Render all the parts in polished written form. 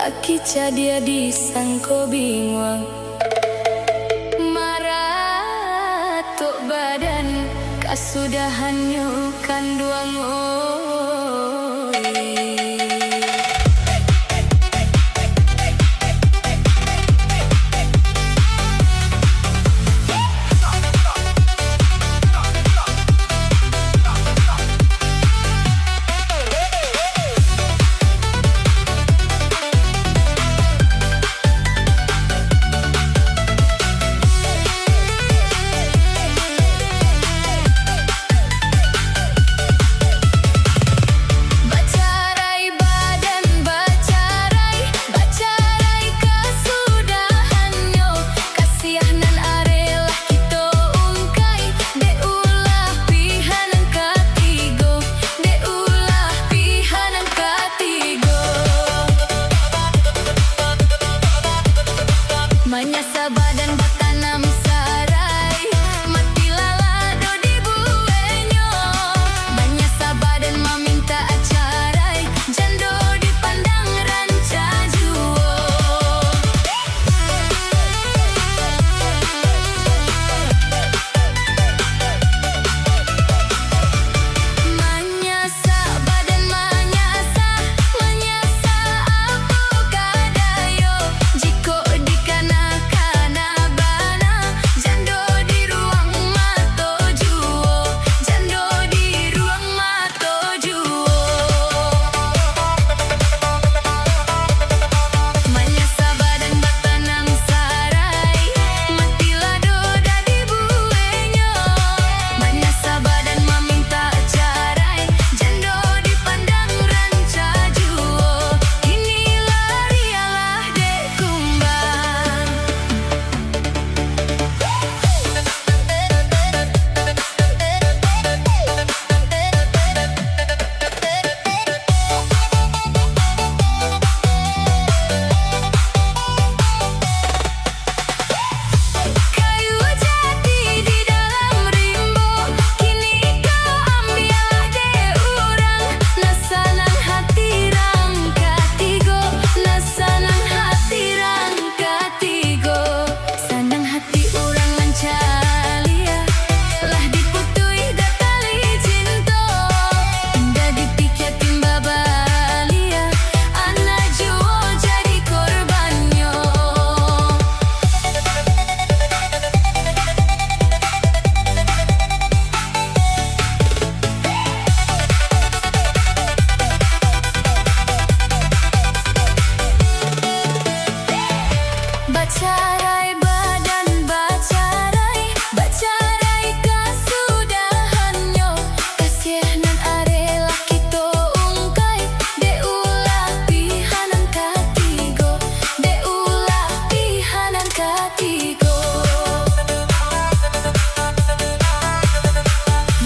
laki dia disangko bingung marah tok badan kasudahannya kanduang menyasa badan batanam sarai mati lalado di buenyo menyasa badan meminta acarai jando dipandang ranca juo menyasa badan menyasa apa kadayo jiko dikana bacarai badan bacarai kasudahannya kasihanan are laki to ungkai de ulah pihanan katigo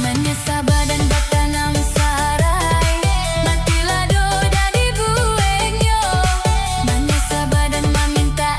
menyasa badan batanam sarai mati lado dari buenyo menyasa badan meminta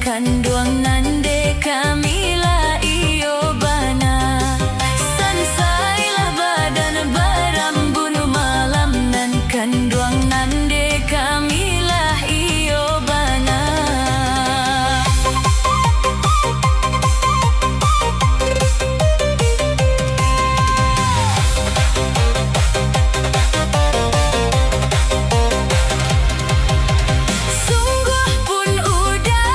kanduang nande kamila iyo bana. Sansailah badan barambun malam nan kanduang nande kamila iyo bana. Sungguh pun udah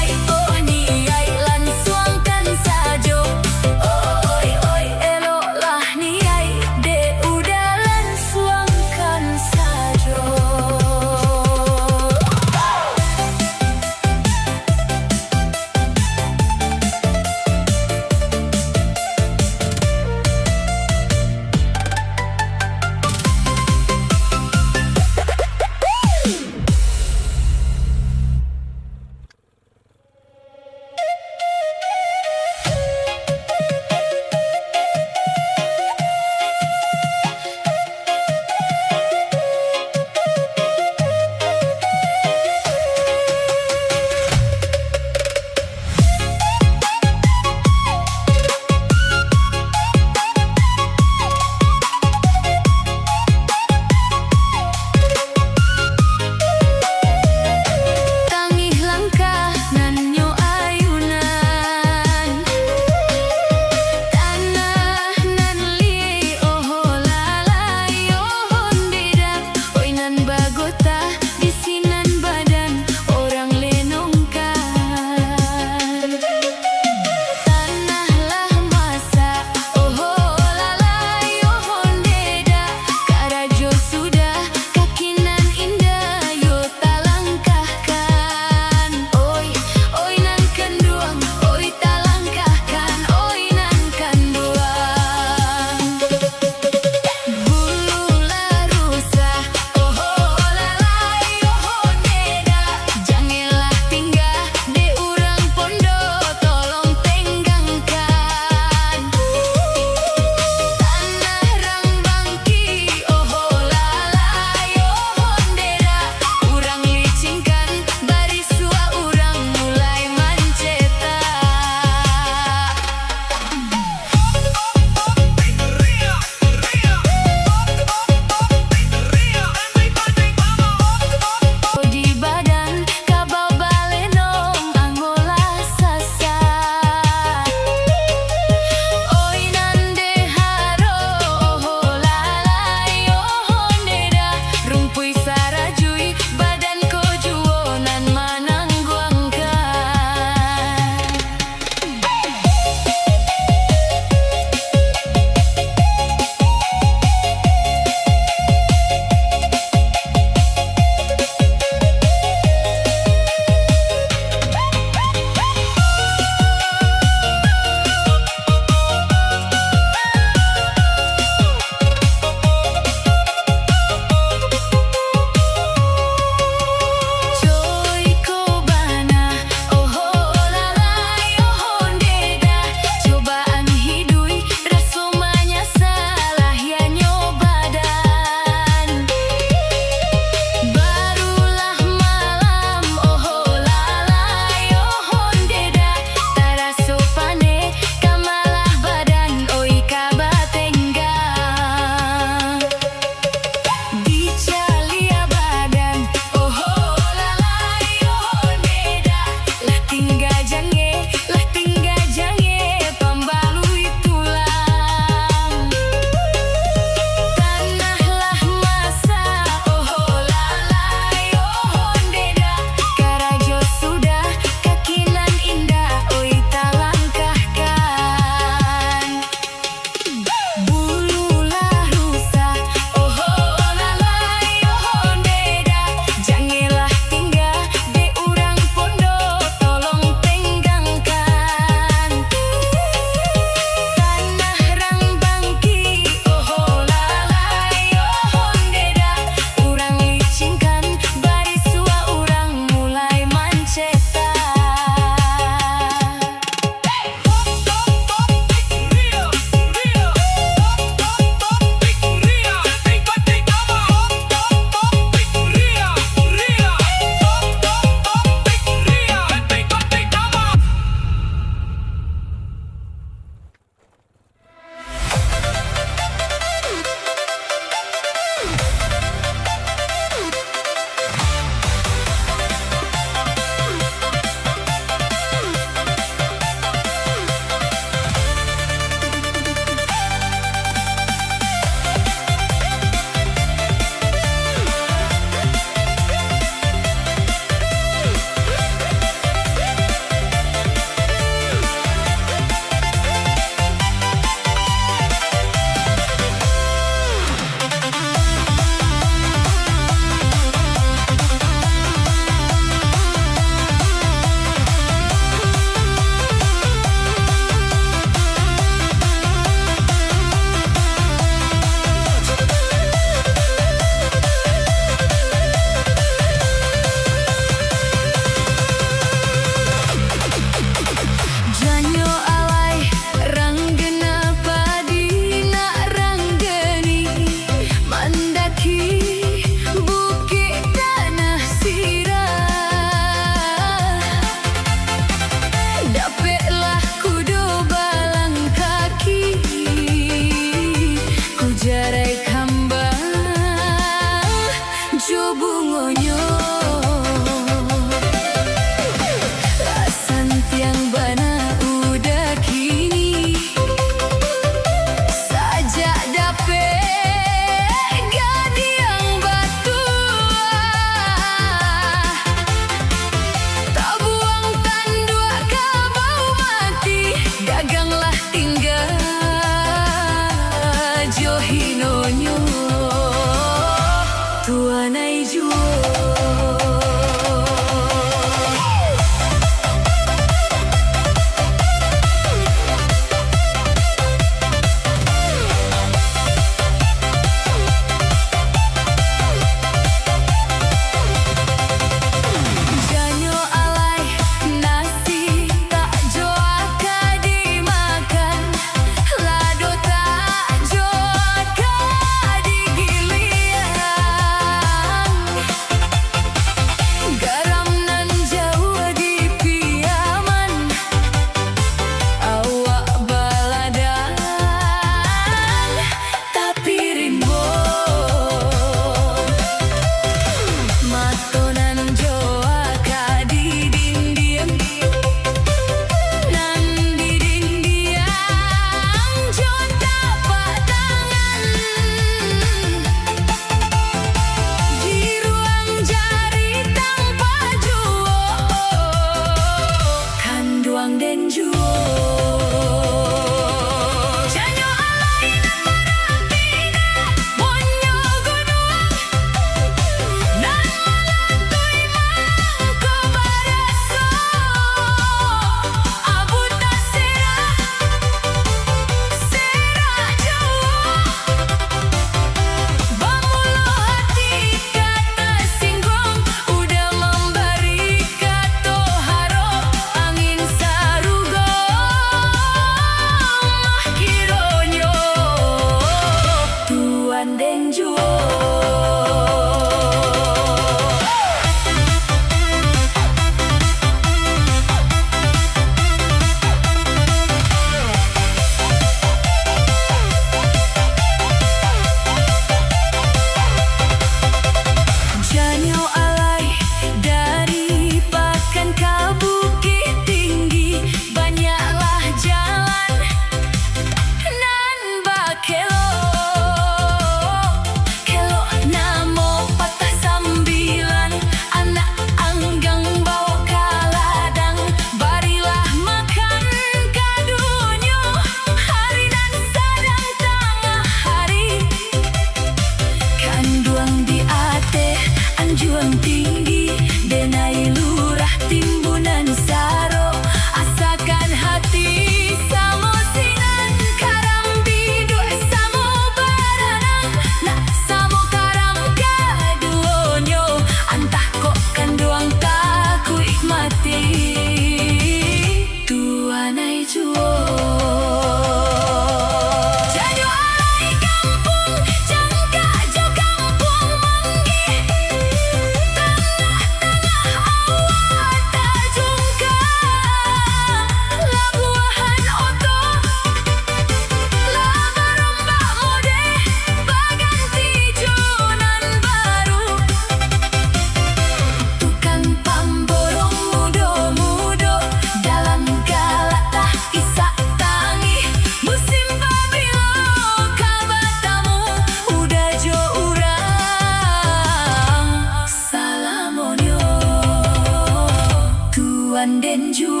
tuan den juo.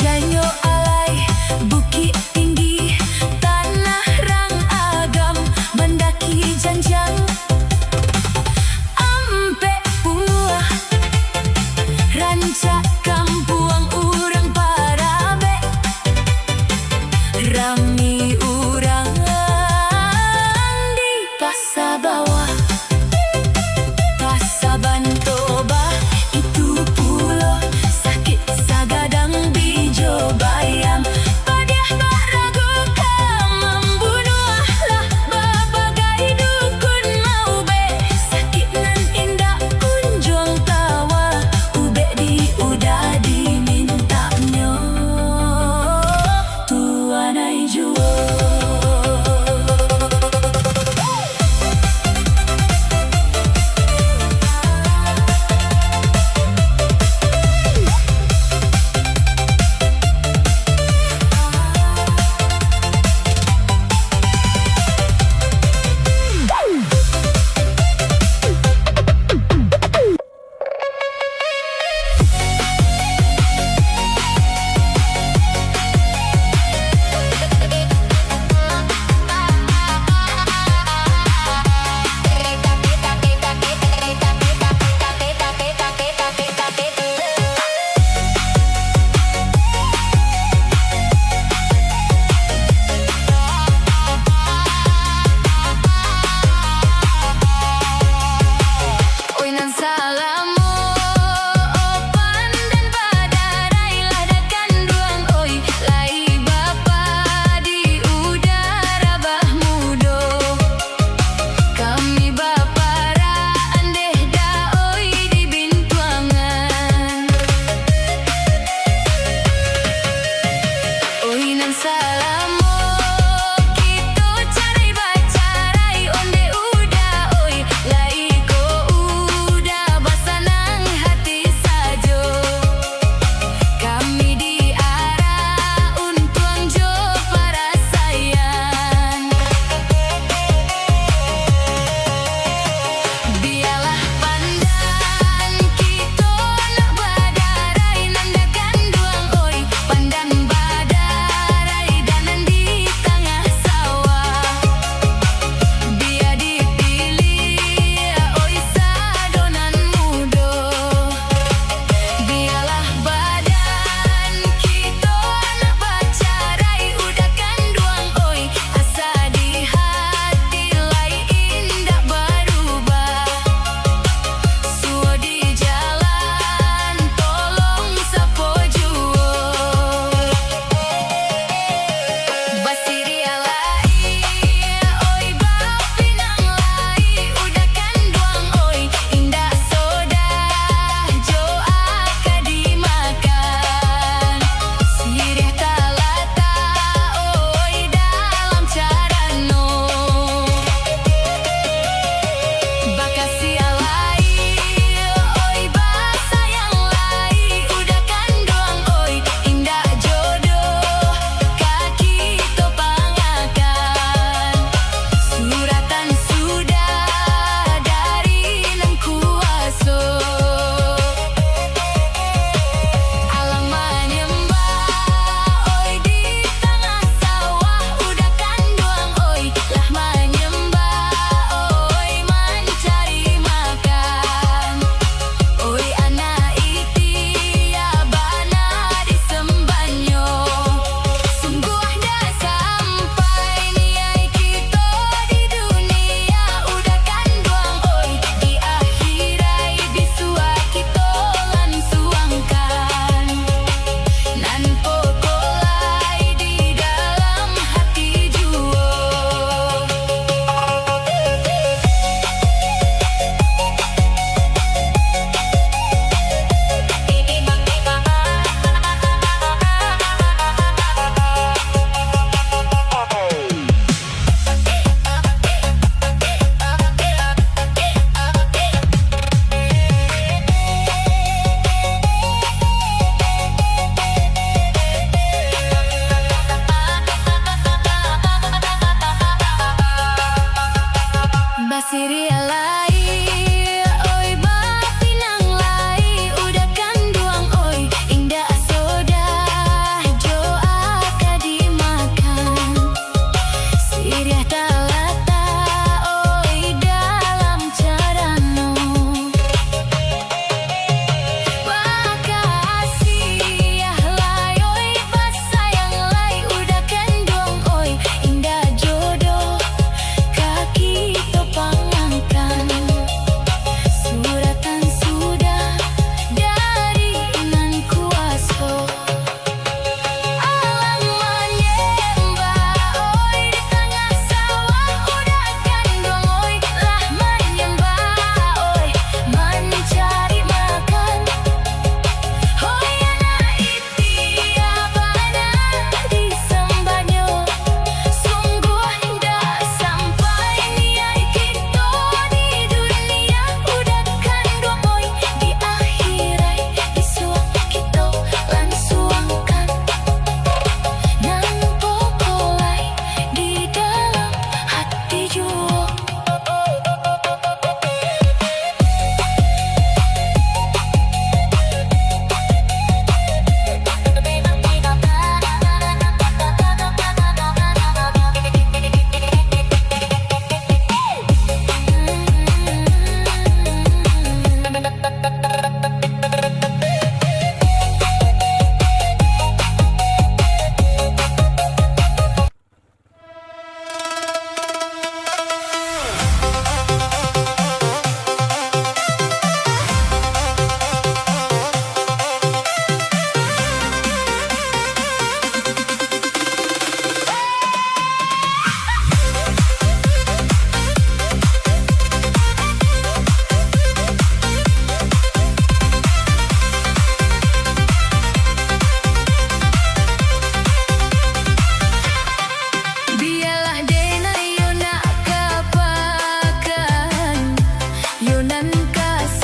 Janyo alai bukit tinggi, tanah rang agam, mendaki janjang ampe punguah, rancak kampuang urang parabe, rami urang di pasar bawah, pasar Bantoba itu pulau sakit sagadang bijo bayam. Padiah bak ragu kam membunuh lah berbagai dukun mau be, sakit nan indah kunjung tawa, ube di udah diminta nyo tuan ai juo.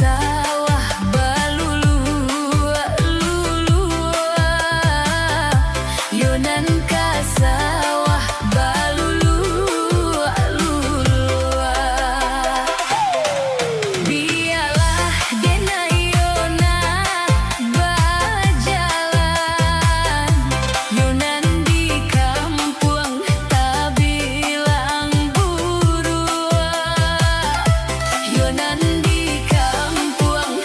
sawah balulu lulu Yonan ka sawah balulu lulu Biarlah dena Yona berjalan Yonan di kampung tak bilang buru Yonan di kampung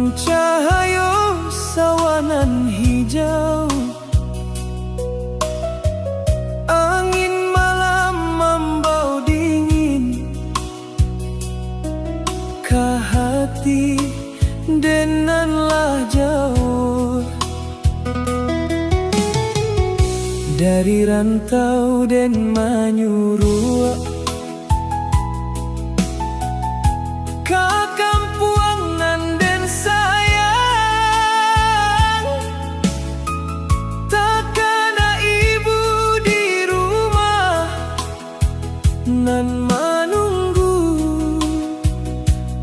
Mencahayo sawanan hijau, angin malam membau dingin, ka hati denanlah jauh dari rantau den manyuruh ka kampuang nan den sayang. Takkan ada ibu di rumah nan menunggu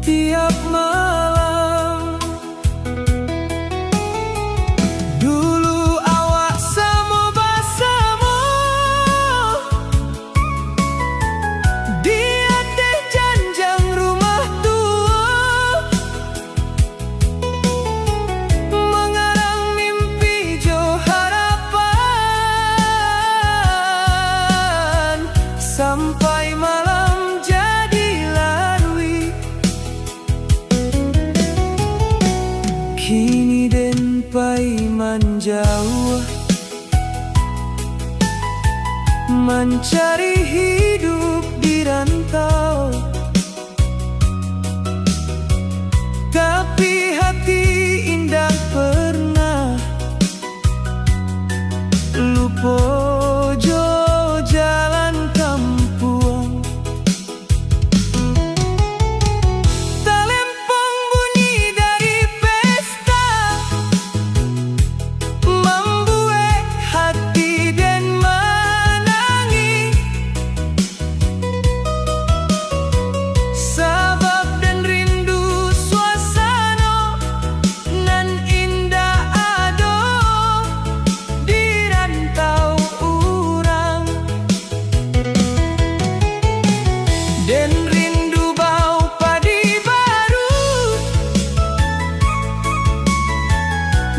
tiap malam. Dulu awak samo basamo di atas janjang rumah tua, mengarang mimpi jo harapan, sampai malam jadi larui. Kini den pai menjauh, mencari hidup di rantau, tapi hati indah pernah lupa jo jalan kampuang. Talempong bunyi dari pesta, membuat hati den menangis. Sabab dan rindu suasana nan indah ado di rantau urang, dan rindu bau padi baru,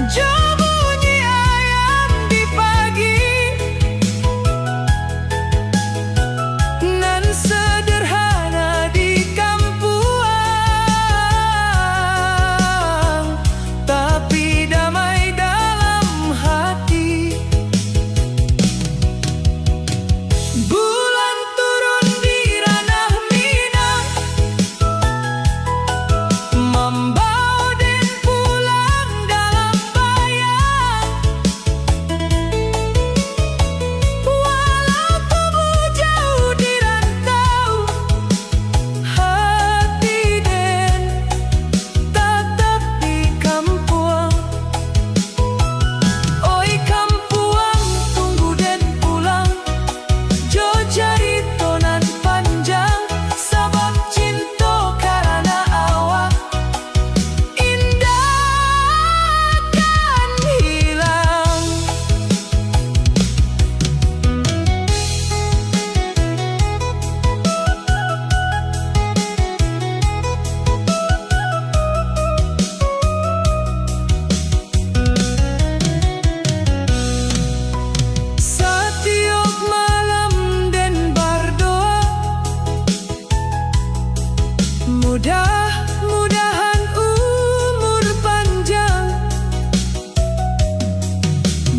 jo bunyi ayam di pagi, nan sederhana di kampuang, tapi damai dalam hati. Bulan turun di ranah Minang, membau den pulang dalam bayang. Walau tubuh jauh di rantau, hati den tetap di kampuang. Oi kampuang, tunggu den pulang, jo cerita nan panjang, sabab cinta karena awak indah kan hilang. Setiap malam den berdoa, mudah-mudahan umur panjang,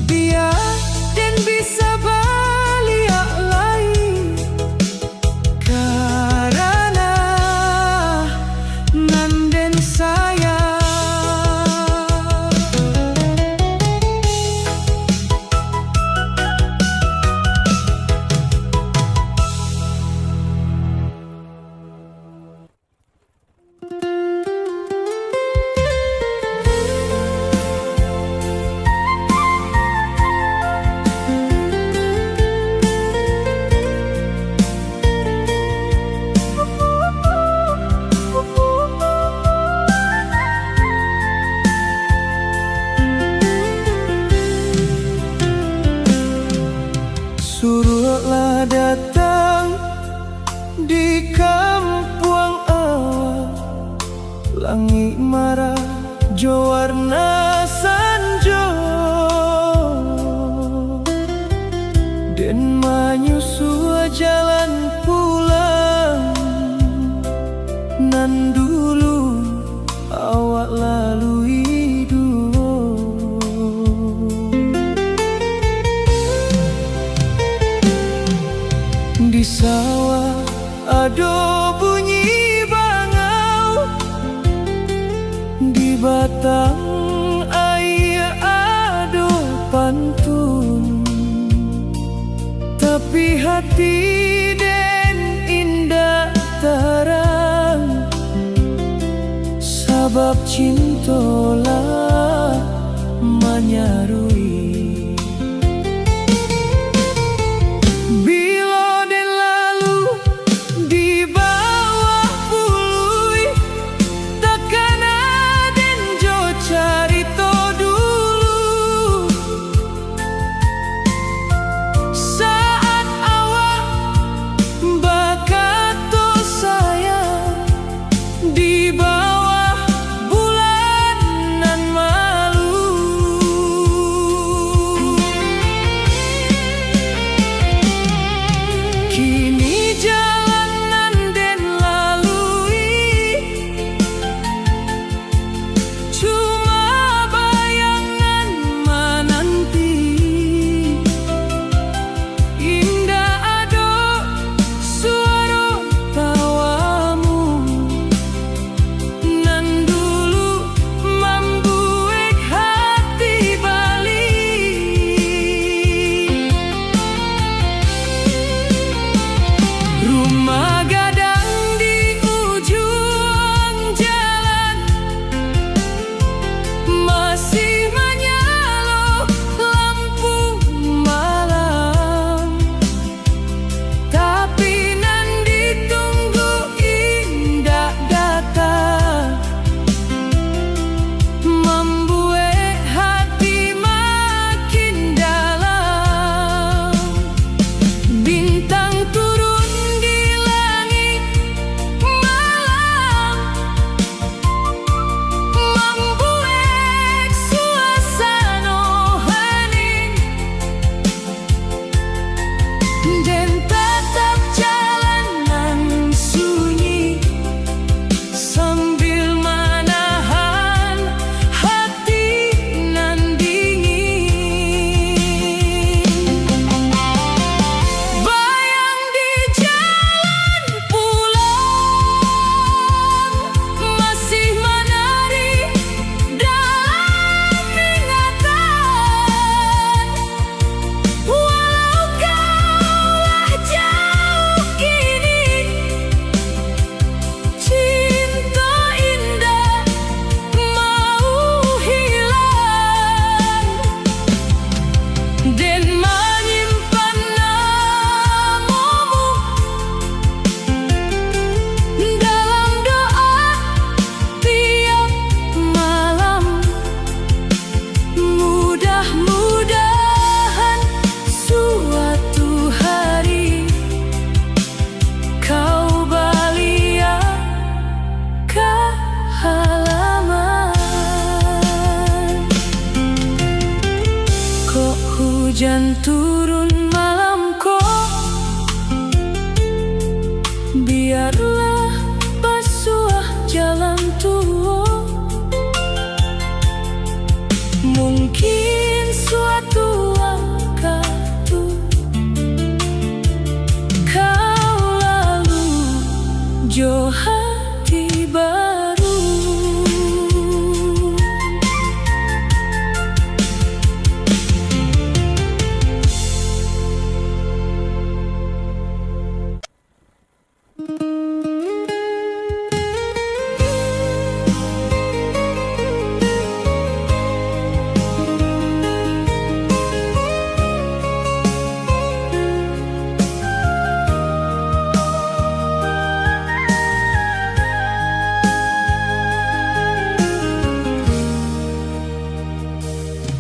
biar den bisa balik lagi, karena nan den sayang. Suruhlah datang di kampuang awak, langit marah jo warna sanjo, den menyusul jalan pulang nan dulu awak lalu. sawah ado bunyi bangau, di batang air ado pantun, tapi hati den indah terang, sabab cintolah menyarui. Bila den lalu di bawah pului, takkan den jo carito dulu. Saat awak bakato sayang di bawah bulan nan malu. Kini jalanan den lalui, cuma bayangan menanti. Indah ado suara tawamu, nan dulu membuat hati balik. Rumah gadang di ujung jalan, masih menyala lampu malam, tapi nan ditunggu indah datang, membuat hati makin dalam. Bintang turun di langit malam, membuat suasana hening, dan tetap jalanan sunyi, sambil menahan hati nan dingin. Bayang di jalan pulang, masih menari dalam ingatan. Walau kaulah jauh kini, cinta indah mau hilang, dan menyimpan namamu dalam doa tiap malam. Mudah-mudahan suatu hari kau balia ke halaman. Kok hujan turun malam kok, biarlah basuh jalan tua. Mungkin suatu waktu kau lalu jo hati baru.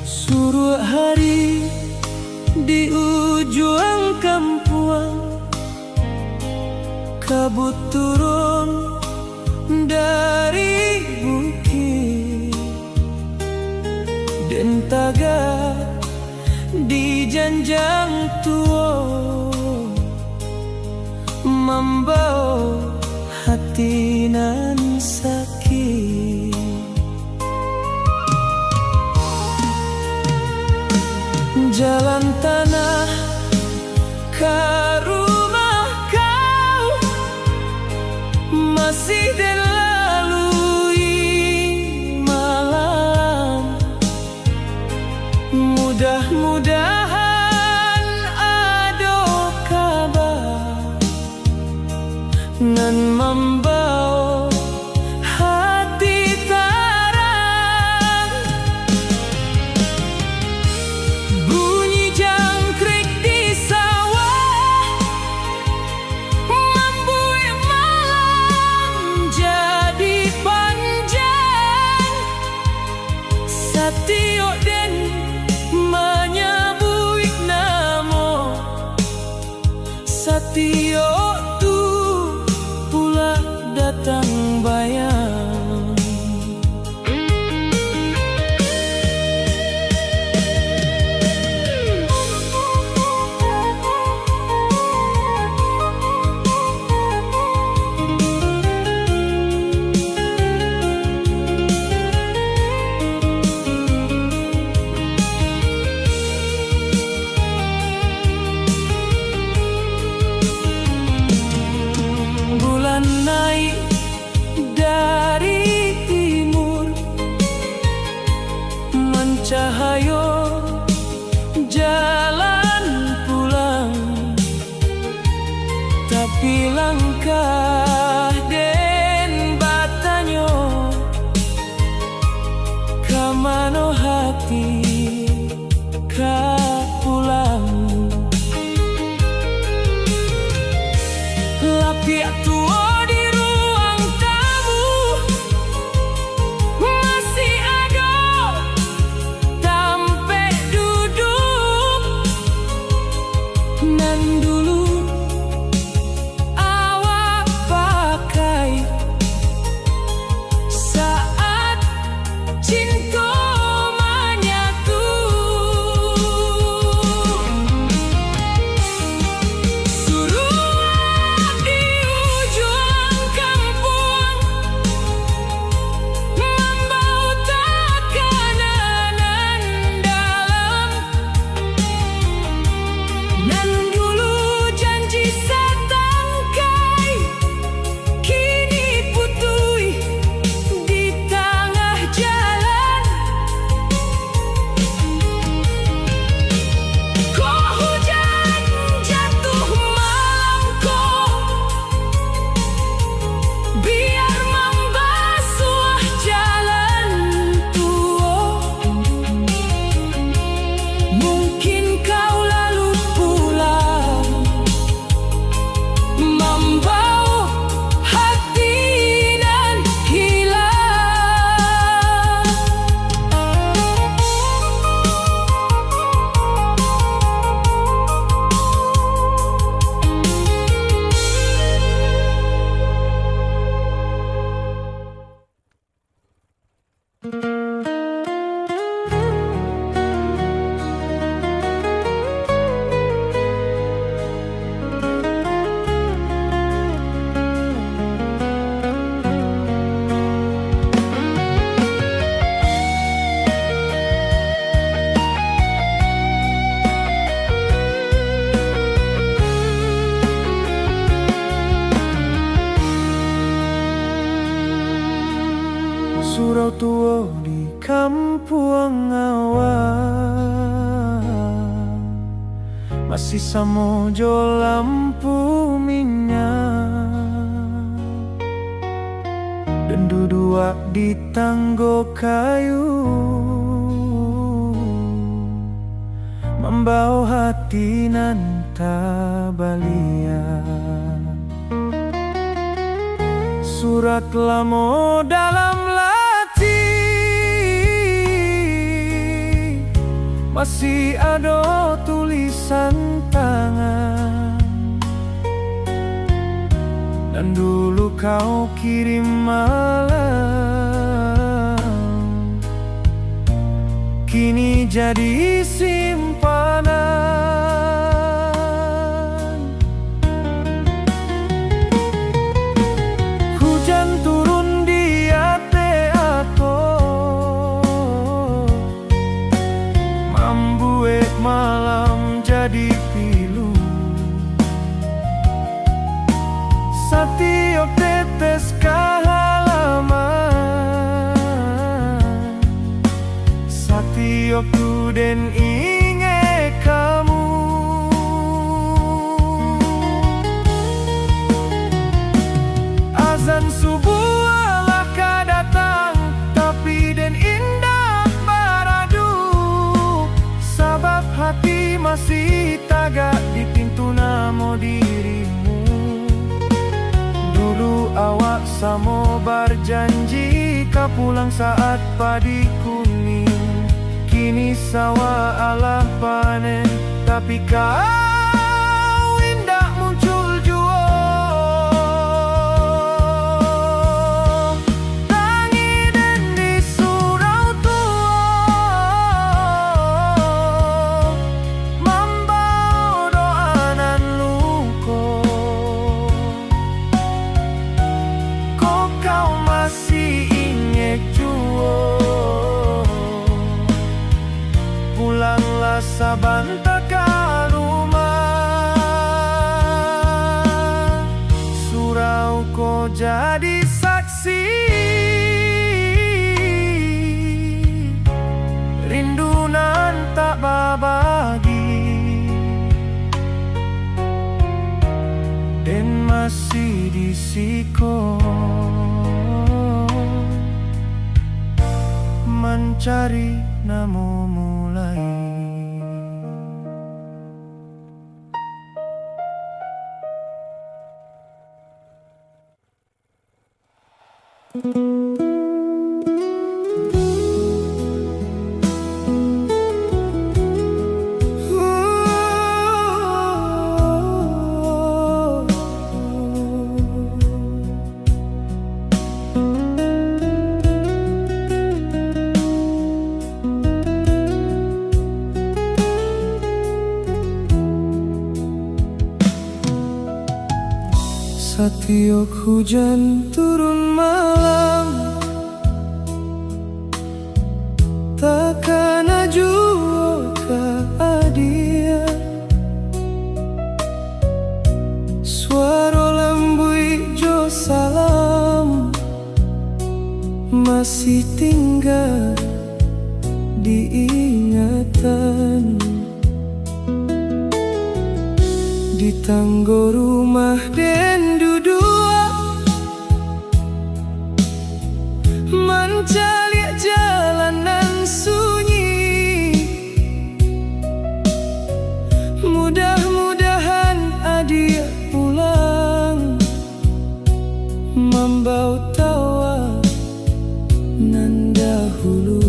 Suruh hari di ujung kampuang, kabut turun dari bukit, dan taga di janjang tua, membawa hati nan sakit. Jalan tanah ke rumah membawa hati tarang. Bunyi jangkrik di sawah membuat malam jadi panjang. Satio den menyebut namo, Satio tu pula datang bayang. Bulan naik dari timur, mencahayo jalan pulang. Tapi langkah den batanyo, kamano hati ka pulang. Lapiak tua di ruang tamu masih ada tampe duduk. Nan dulu awak pakai saat cinta menyatu. Suruh di ujung kampung membau tekanan dalam. Nan dulu janji setangkai, kini putui di tengah jalan. Kok hujan jatuh malamku, biar membasuh jalan tua. Mungkin kau lalu pulang, membawa hati dan hilang. Surau tua di kampung awal, masih samojo lampu minyak, dan duduk di tanggo kayu, membawa hati nan tabalia. Surat lamo dalam lati, masih ada tulisan tangan. Dan dulu kau kirim malam, kini jadi simpanan. Hujan turun di ate aku, membuat malam jadi pilu. Setiap tetes kehalaman, setiap ku den inge kamu. masih tagak di pintu namo dirimu. Dulu awak samo berjanji ka pulang saat padi kuning. Kini sawah alah panen, tapi kau indah muncul jua. Tangi dan di surau tua, membawa doa nan luko. Kok kau masih ingin jua? Pulanglah saban taka rumah, surau ko jadi saksi. Rindu nan tak babagi, dan masih di siko mencari namo mulai. Setiap hujan turun malam, takkan ajua ka adia. Suara lembui jo salam masih tinggal di ingatan. Di tangga rumah dan dudua, mencari jalanan sunyi. Mudah-mudahan adia pulang, membawa tawa nan dahulu.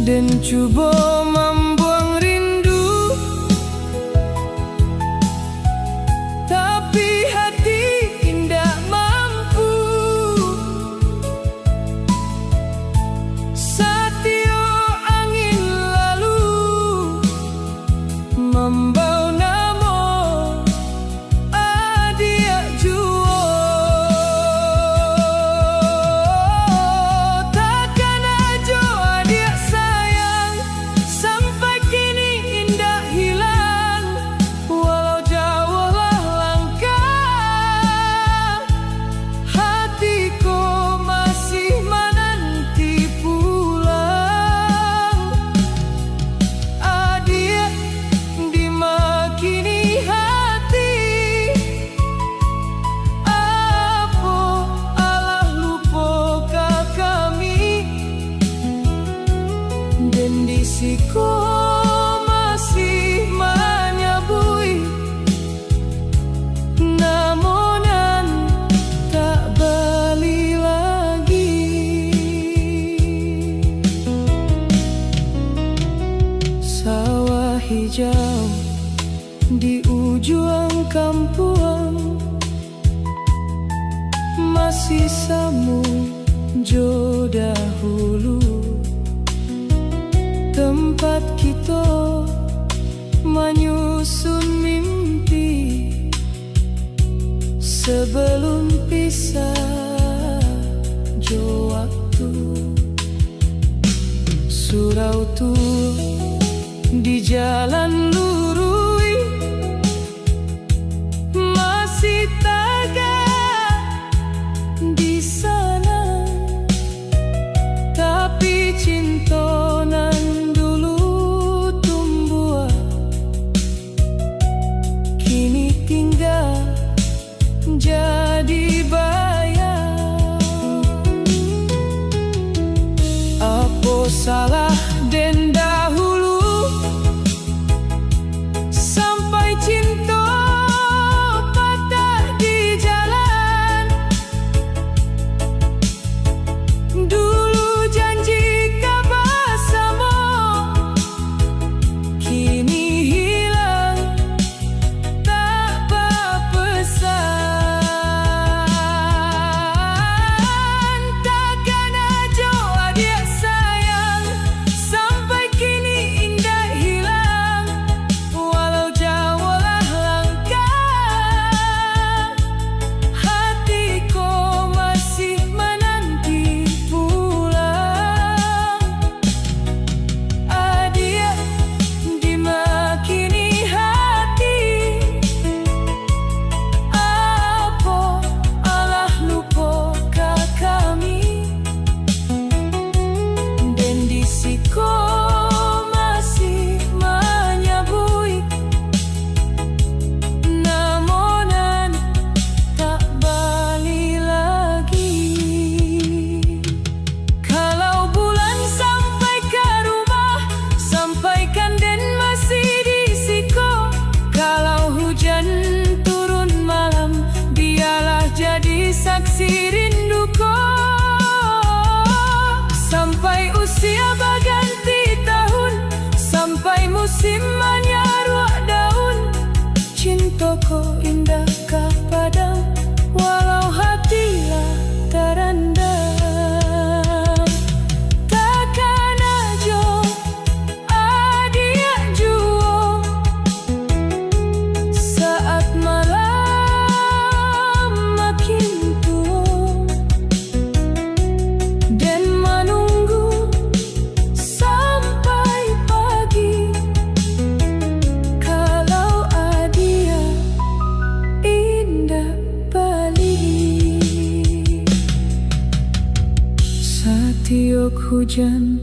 Dan cuba membuang rindu, tapi hati tidak mampu. Setiap angin lalu membawa namo adia jua. Takkan aja adia sayang, sampai kini indah hilang. Walau jauh lah langkah, hatiku masih menanti pulang. Adia dimakini hati, apa Allah lupa kami. Dan di siko masih menyabui, namunan tak balik lagi. Sawah hijau di ujung kampung, masih samu jo dahulu. Tempat kita menyusun mimpi sebelum pisah jo waktu. Surau tu di jalan lurui, masih tagak di sana. Tapi cinta nan dulu tumbuh, kini tinggal jadi bayang. Apa salah Alah den dahulu sampai cinta patah di jalan. Dulu janji bersama kini hilang tak berpesan. Takkan aja adik sayang sampai kini indah hilang. Walau jauh lah langkah, hatiku masih menanti pulang. Adik dimakini hati, apa alah lupa kami. Dan disiko masih menyabui, namonan tak balik lagi. Kalau bulan sampai ke rumah, sampaikan den masih disiko. Kalau hujan turun malam, biarlah jadi saksi rinduku. Sampai usia berganti tahun, sampai musim menyaruak daun, cintaku indahkah padam, walau hatilah terendam. Takkan aja adik jua saat malam makin tua, dan menunggu sampai pagi. Kalau adia indah balik, setiap hujan